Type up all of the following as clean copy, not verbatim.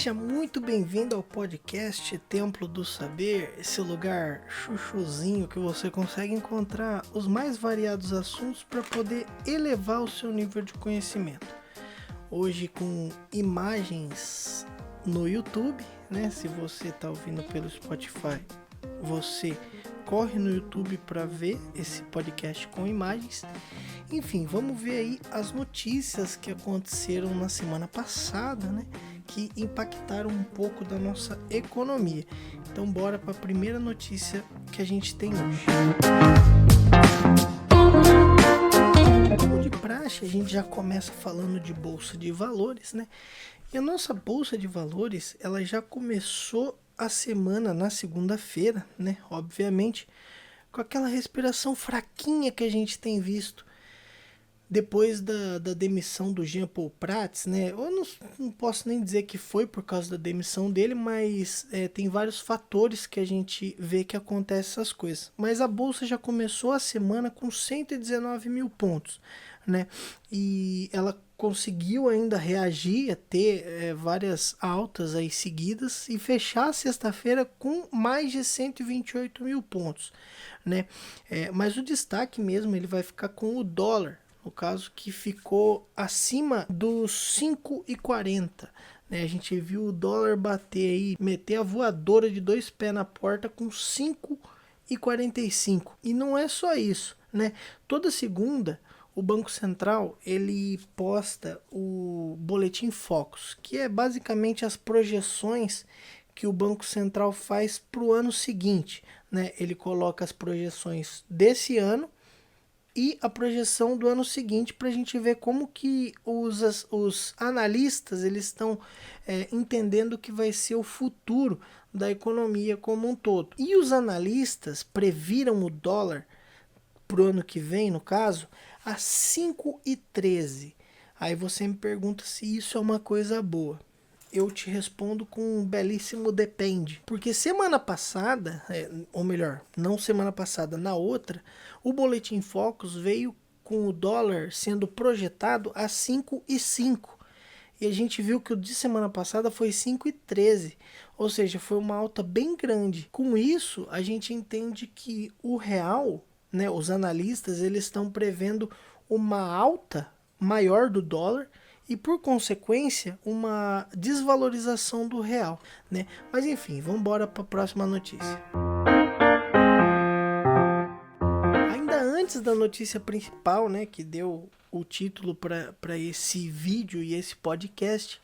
Seja muito bem-vindo ao podcast Templo do Saber, esse lugar chuchuzinho que você consegue encontrar os mais variados assuntos para poder elevar o seu nível de conhecimento. Hoje com imagens no YouTube, né? Se você está ouvindo pelo Spotify, você corre no YouTube para ver esse podcast com imagens. Enfim, vamos ver aí as notícias que aconteceram na semana passada, né? Que impactaram um pouco da nossa economia. Então bora para a primeira notícia que a gente tem hoje. Como de praxe, a gente já começa falando de bolsa de valores, né? E a nossa bolsa de valores, ela já começou a semana na segunda-feira, né? Obviamente, com aquela respiração fraquinha que a gente tem visto depois da demissão do Jean Paul Prats, né? Eu não posso nem dizer que foi por causa da demissão dele, mas tem vários fatores que a gente vê que acontecem essas coisas. Mas a Bolsa já começou a semana com 119 mil pontos, né? E ela conseguiu ainda reagir a ter várias altas aí seguidas e fechar a sexta-feira com mais de 128 mil pontos, né? Mas o destaque mesmo ele vai ficar com o dólar, no caso que ficou acima dos 5,40, né? A gente viu o dólar bater aí, meter a voadora de dois pés na porta com 5,45. E não é só isso, né? Toda segunda o Banco Central ele posta o Boletim Focus, que é basicamente as projeções que o Banco Central faz para o ano seguinte, né? Ele coloca as projeções desse ano e a projeção do ano seguinte para a gente ver como que os analistas eles estão entendendo que vai ser o futuro da economia como um todo. E os analistas previram o dólar para o ano que vem, no caso, a 5,13. Aí você me pergunta se isso é uma coisa boa. Eu te respondo com um belíssimo depende. Porque semana passada, ou melhor, não semana passada, na outra, o Boletim Focus veio com o dólar sendo projetado a 5,05. E a gente viu que o de semana passada foi 5,13. Ou seja, foi uma alta bem grande. Com isso, a gente entende que o real, né, os analistas, eles estão prevendo uma alta maior do dólar e, por consequência, uma desvalorização do real, né? Mas enfim, vamos embora para a próxima notícia. Ainda antes da notícia principal, né, que deu o título para esse vídeo e esse podcast,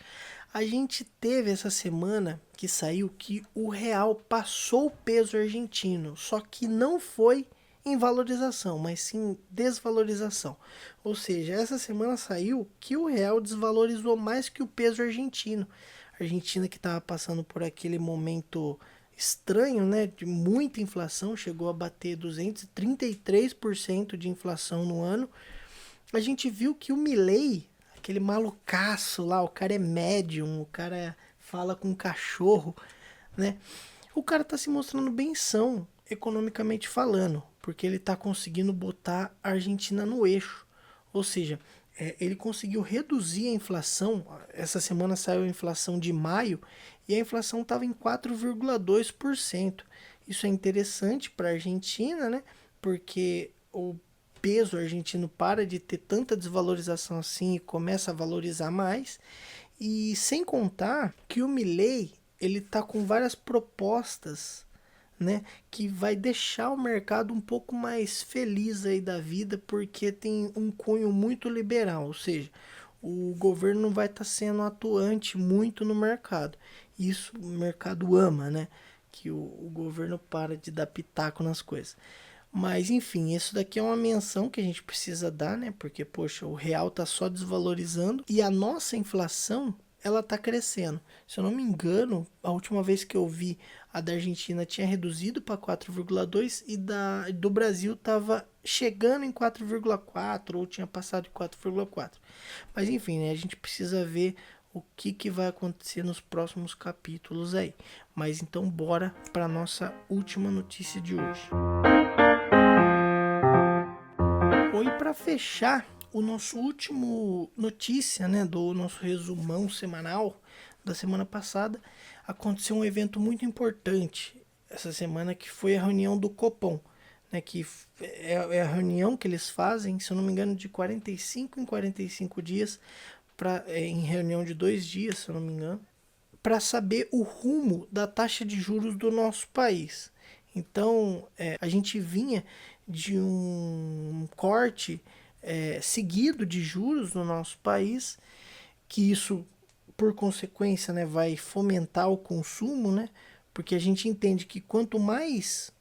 a gente teve essa semana que saiu que o real passou o peso argentino, só que não foi em valorização, mas sim desvalorização. Ou seja, essa semana saiu que o real desvalorizou mais que o peso argentino. A Argentina, que estava passando por aquele momento estranho, né, de muita inflação, chegou a bater 233% de inflação no ano. A gente viu que o Milei, aquele malucaço lá, o cara é médium, o cara fala com cachorro, né? O cara tá se mostrando bem são, economicamente falando, porque ele tá conseguindo botar a Argentina no eixo. Ou seja, ele conseguiu reduzir a inflação. Essa semana saiu a inflação de maio e a inflação estava em 4,2%. Isso é interessante para a Argentina, né? Porque o peso argentino para de ter tanta desvalorização assim e começa a valorizar mais. E sem contar que o Milei ele tá com várias propostas, né, que vai deixar o mercado um pouco mais feliz aí da vida, porque tem um cunho muito liberal, ou seja, o governo não vai estar sendo atuante muito no mercado. Isso o mercado ama, né, que o governo para de dar pitaco nas coisas. Mas enfim, isso daqui é uma menção que a gente precisa dar, né? Porque, poxa, o real tá só desvalorizando e a nossa inflação, ela tá crescendo. Se eu não me engano, a última vez que eu vi, a da Argentina tinha reduzido para 4,2 e do Brasil tava chegando em 4,4 ou tinha passado de 4,4. Mas enfim, né? A gente precisa ver o que vai acontecer nos próximos capítulos aí. Mas então bora para nossa última notícia de hoje. E para fechar o nosso último notícia, né, do nosso resumão semanal, da semana passada, aconteceu um evento muito importante essa semana, que foi a reunião do Copom, né, que é a reunião que eles fazem, se eu não me engano, de 45 em 45 dias, em reunião de 2 dias, se eu não me engano, para saber o rumo da taxa de juros do nosso país. Então, a gente vinha de um corte seguido de juros no nosso país, que isso, por consequência, né, vai fomentar o consumo, né, porque a gente entende que quanto mais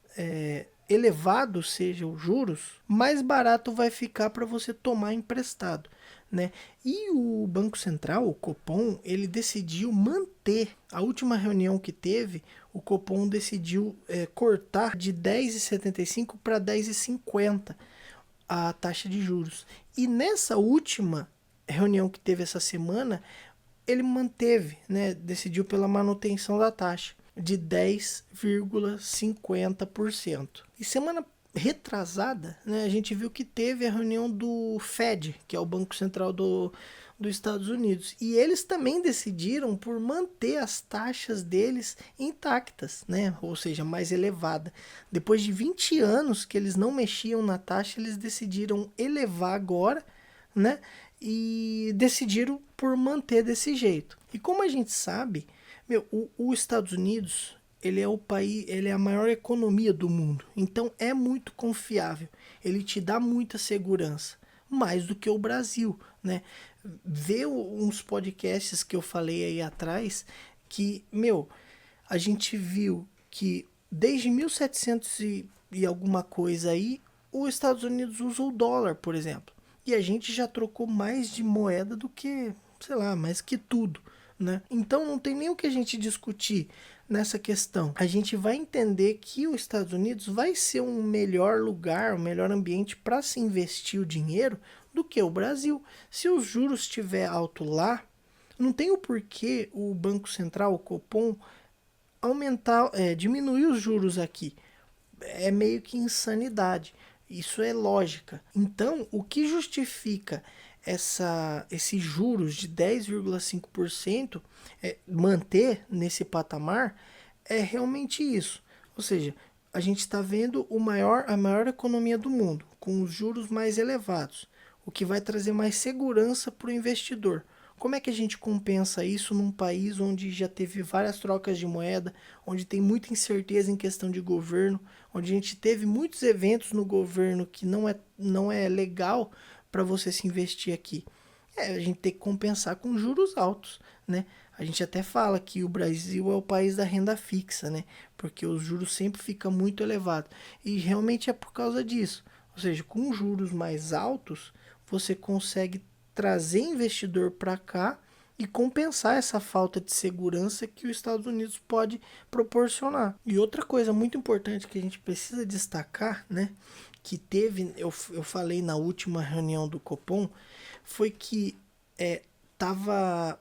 elevado sejam os juros, mais barato vai ficar para você tomar emprestado, né? E o Banco Central, o Copom, ele decidiu manter. A última reunião que teve, o Copom decidiu cortar de 10,75 para 10,50 a taxa de juros. E nessa última reunião que teve essa semana, ele manteve, né, decidiu pela manutenção da taxa de 10,50%. E semana retrasada, né, a gente viu que teve a reunião do Fed, que é o Banco Central dos Estados Unidos, e eles também decidiram por manter as taxas deles intactas, né, ou seja, mais elevada. Depois de 20 anos que eles não mexiam na taxa, eles decidiram elevar agora, né, e decidiram por manter desse jeito. E como a gente sabe, os Estados Unidos, ele é o país, ele é a maior economia do mundo, então é muito confiável, ele te dá muita segurança, mais do que o Brasil, né? Vê uns podcasts que eu falei aí atrás, que, a gente viu que desde 1700 e alguma coisa aí, os Estados Unidos usa o dólar, por exemplo, e a gente já trocou mais de moeda do que, sei lá, mais que tudo, né? Então não tem nem o que a gente discutir nessa questão. A gente vai entender que os Estados Unidos vai ser um melhor lugar, um melhor ambiente para se investir o dinheiro do que o Brasil. Se os juros estiver alto lá, não tem o porquê o Banco Central, o Copom, diminuir os juros aqui. É meio que insanidade. Isso é lógica. Então, o que justifica esses juros de 10,5% manter nesse patamar é realmente isso. Ou seja, a gente está vendo a maior economia do mundo, com os juros mais elevados, o que vai trazer mais segurança para o investidor. Como é que a gente compensa isso num país onde já teve várias trocas de moeda, onde tem muita incerteza em questão de governo, onde a gente teve muitos eventos no governo que não é legal para você se investir aqui? A gente tem que compensar com juros altos, né? A gente até fala que o Brasil é o país da renda fixa, né? Porque os juros sempre ficam muito elevados. E realmente é por causa disso. Ou seja, com juros mais altos, você consegue trazer investidor para cá e compensar essa falta de segurança que os Estados Unidos pode proporcionar. E outra coisa muito importante que a gente precisa destacar, né, que eu falei na última reunião do Copom, foi que tava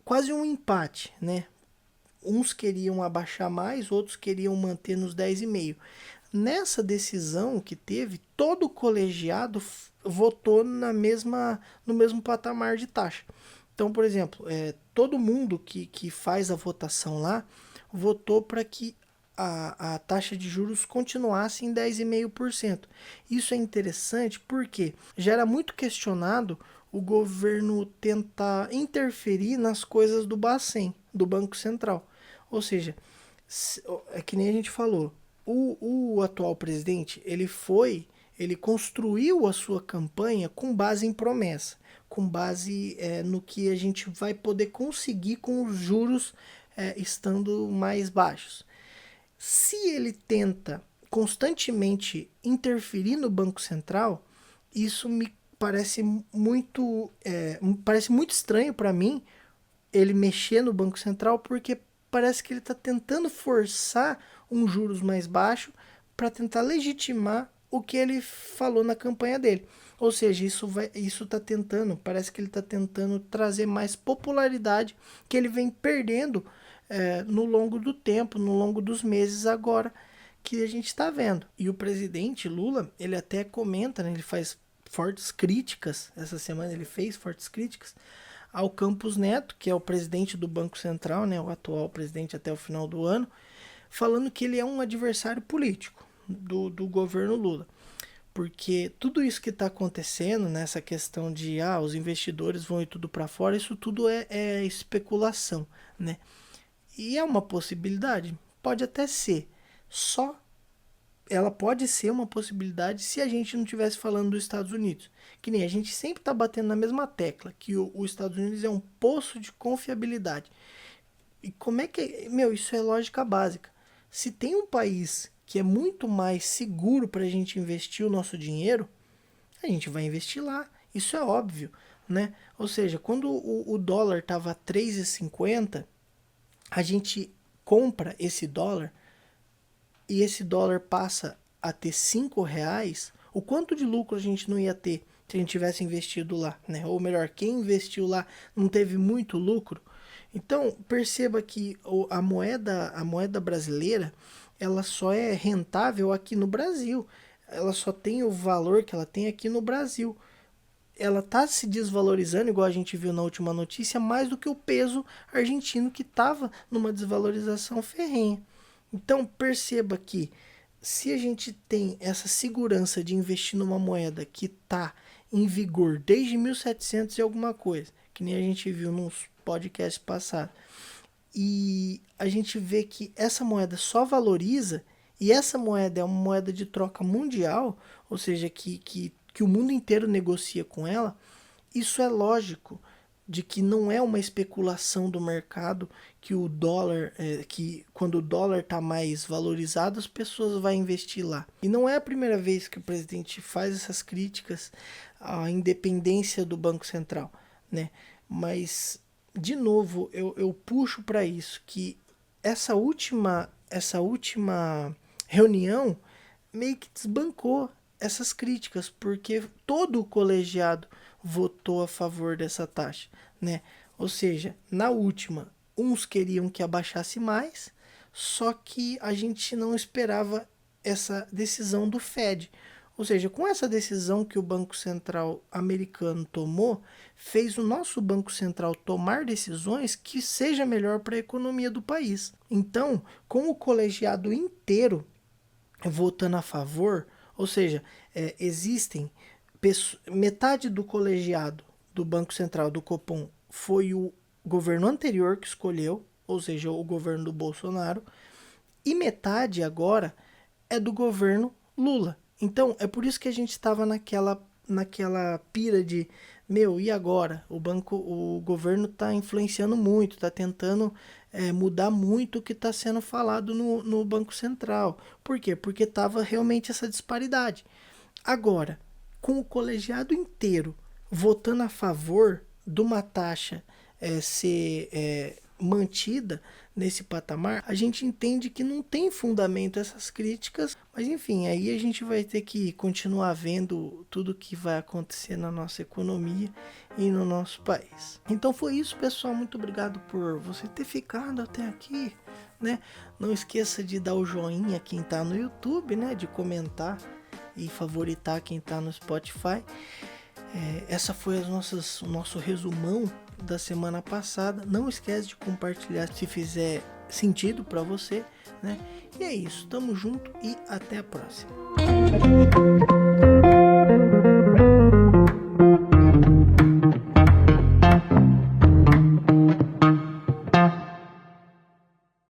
quase um empate, né? Uns queriam abaixar mais, outros queriam manter nos 10,5. Nessa decisão que teve, todo o colegiado votou no mesmo patamar de taxa. Então, por exemplo, todo mundo que faz a votação lá votou para que a taxa de juros continuasse em 10,5%. Isso é interessante porque já era muito questionado o governo tentar interferir nas coisas do Bacen, do Banco Central. Ou seja, é que nem a gente falou, o atual presidente, ele construiu a sua campanha com base em promessa, com base no que a gente vai poder conseguir com os juros estando mais baixos. Se ele tenta constantemente interferir no Banco Central, isso me parece muito estranho para mim, ele mexer no Banco Central, porque parece que ele está tentando forçar um juros mais baixo para tentar legitimar o que ele falou na campanha dele. Ou seja, parece que ele está tentando trazer mais popularidade que ele vem perdendo no longo do tempo, no longo dos meses agora que a gente está vendo. E o presidente Lula, ele até comenta, né, ele faz fortes críticas, essa semana ele fez fortes críticas ao Campos Neto, que é o presidente do Banco Central, né, o atual presidente até o final do ano, falando que ele é um adversário político do governo Lula. Porque tudo isso que está acontecendo, nessa questão de os investidores vão ir tudo para fora, isso tudo é especulação, né? E é uma possibilidade? Pode até ser. Só ela pode ser uma possibilidade se a gente não estivesse falando dos Estados Unidos. Que nem a gente sempre está batendo na mesma tecla, que os Estados Unidos é um poço de confiabilidade. E como é que... isso é lógica básica. Se tem um país que é muito mais seguro para a gente investir o nosso dinheiro, a gente vai investir lá. Isso é óbvio, né? Ou seja, quando o dólar estava a 3,50, a gente compra esse dólar e esse dólar passa a ter R$5, o quanto de lucro a gente não ia ter se a gente tivesse investido lá, né? Ou melhor, quem investiu lá não teve muito lucro. Então, perceba que a moeda brasileira, ela só é rentável aqui no Brasil. Ela só tem o valor que ela tem aqui no Brasil. Ela está se desvalorizando, igual a gente viu na última notícia, mais do que o peso argentino, que estava numa desvalorização ferrenha. Então, perceba que se a gente tem essa segurança de investir numa moeda que está em vigor desde 1700 e alguma coisa, que nem a gente viu nos podcasts passados, e a gente vê que essa moeda só valoriza, e essa moeda é uma moeda de troca mundial, ou seja, que o mundo inteiro negocia com ela, isso é lógico de que não é uma especulação do mercado, que o dólar, que quando o dólar está mais valorizado, as pessoas vão investir lá. E não é a primeira vez que o presidente faz essas críticas à independência do Banco Central, né? Mas, de novo, eu puxo para isso, que essa última reunião meio que desbancou essas críticas, porque todo o colegiado votou a favor dessa taxa, né? Ou seja, na última, uns queriam que abaixasse mais, só que a gente não esperava essa decisão do Fed. Ou seja, com essa decisão que o Banco Central americano tomou, fez o nosso Banco Central tomar decisões que seja melhor para a economia do país. Então, com o colegiado inteiro votando a favor, ou seja, existem metade do colegiado do Banco Central, do Copom, foi o governo anterior que escolheu, ou seja, o governo do Bolsonaro, e metade agora é do governo Lula. Então, é por isso que a gente estava naquela pira de, e agora? O governo está influenciando muito, está tentando mudar muito o que está sendo falado no Banco Central. Por quê? Porque estava realmente essa disparidade. Agora, com o colegiado inteiro votando a favor de uma taxa ser mantida nesse patamar, a gente entende que não tem fundamento essas críticas, mas enfim, aí a gente vai ter que continuar vendo tudo que vai acontecer na nossa economia e no nosso país. Então foi isso, pessoal, muito obrigado por você ter ficado até aqui, né? Não esqueça de dar o joinha quem tá no YouTube, né? De comentar e favoritar quem tá no Spotify. Essa foi o nosso resumão da semana passada. Não esquece de compartilhar se fizer sentido para você, né? E é isso, tamo junto e até a próxima.